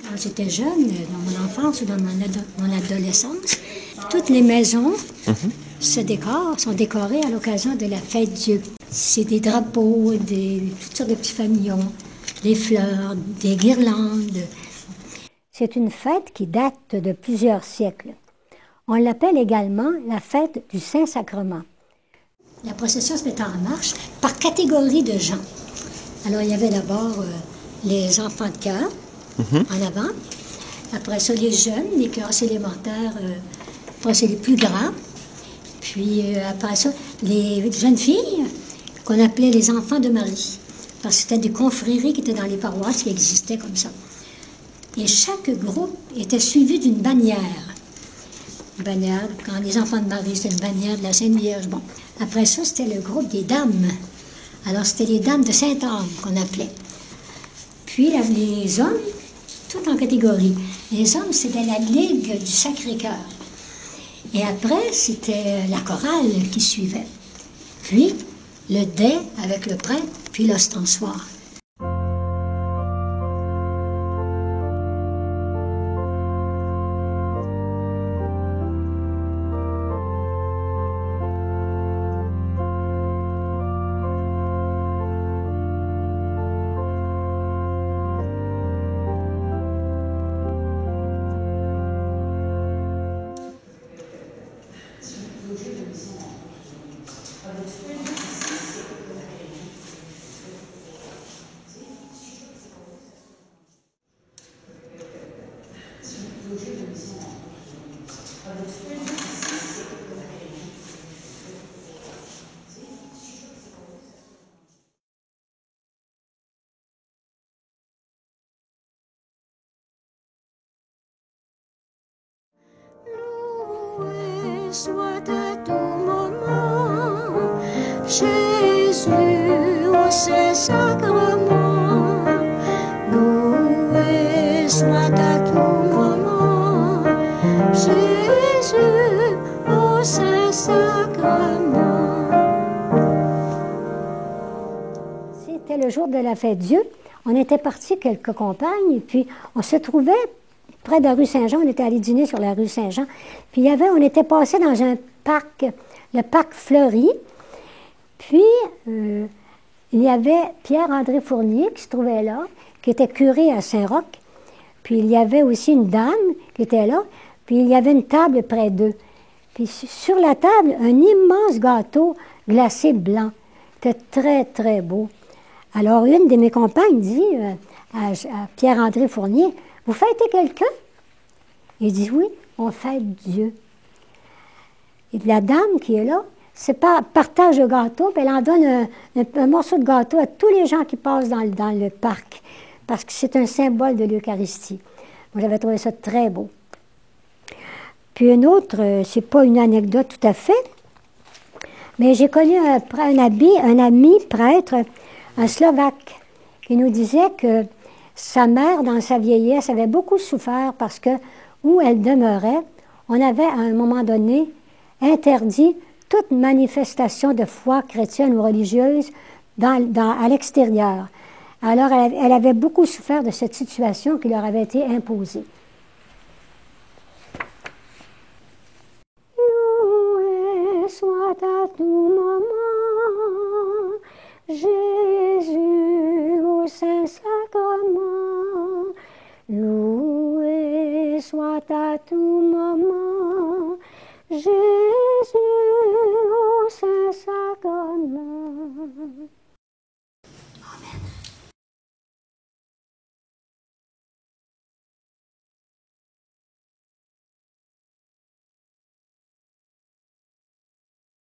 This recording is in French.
Quand j'étais jeune, dans mon enfance ou dans mon adolescence, toutes les maisons sont décorées à l'occasion de la fête Dieu. C'est des drapeaux, toutes sortes de petits famillons, des fleurs, des guirlandes. C'est une fête qui date de plusieurs siècles. On l'appelle également la fête du Saint-Sacrement. La procession se mettait en marche par catégorie de gens. Alors, il y avait d'abord les enfants de cœur, en avant. Après ça, les jeunes, les classes élémentaires, après ça, les plus grands. Puis après ça, les jeunes filles, qu'on appelait les enfants de Marie. Parce que c'était des confréries qui étaient dans les paroisses qui existaient comme ça. Et chaque groupe était suivi d'une bannière. Une bannière, quand les enfants de Marie, c'était une bannière de la Sainte Vierge. Bon. Après ça, c'était le groupe des dames. Alors, c'était les dames de Sainte-Anne qu'on appelait. Puis, les hommes, tout en catégorie. Les hommes, c'était la Ligue du Sacré-Cœur. Et après, c'était la chorale qui suivait. Puis, le dais avec le prêtre, puis l'ostensoir. Soit à tout moment, Jésus au Saint-Sacrement. Loué soit à tout moment, Jésus au Saint-Sacrement. C'était le jour de la fête Dieu. On était partis quelques compagnes, et puis on se trouvait près de la rue Saint-Jean. On était allé dîner sur la rue Saint-Jean. Puis on était passé dans un parc, le parc Fleury. Puis il y avait Pierre-André Fournier qui se trouvait là, qui était curé à Saint-Roch. Puis il y avait aussi une dame qui était là. Puis il y avait une table près d'eux. Puis sur la table, un immense gâteau glacé blanc. C'était très, très beau. Alors une de mes compagnes dit à Pierre-André Fournier, « Vous fêtez quelqu'un? » Il dit, « Oui, on fête Dieu. » Et la dame qui est là, c'est pas partage le gâteau, puis elle en donne un morceau de gâteau à tous les gens qui passent dans le parc, parce que c'est un symbole de l'Eucharistie. Moi, j'avais trouvé ça très beau. Puis une autre, c'est pas une anecdote tout à fait, mais j'ai connu un ami prêtre, un Slovaque, qui nous disait que sa mère, dans sa vieillesse, avait beaucoup souffert parce que, où elle demeurait, on avait, à un moment donné, interdit toute manifestation de foi chrétienne ou religieuse à l'extérieur. Alors, elle avait beaucoup souffert de cette situation qui leur avait été imposée. Loué soit à tout moment, Jésus au Saint-Sacrement. Loué soit à tout moment, Jésus au Saint-Sacrement. Amen.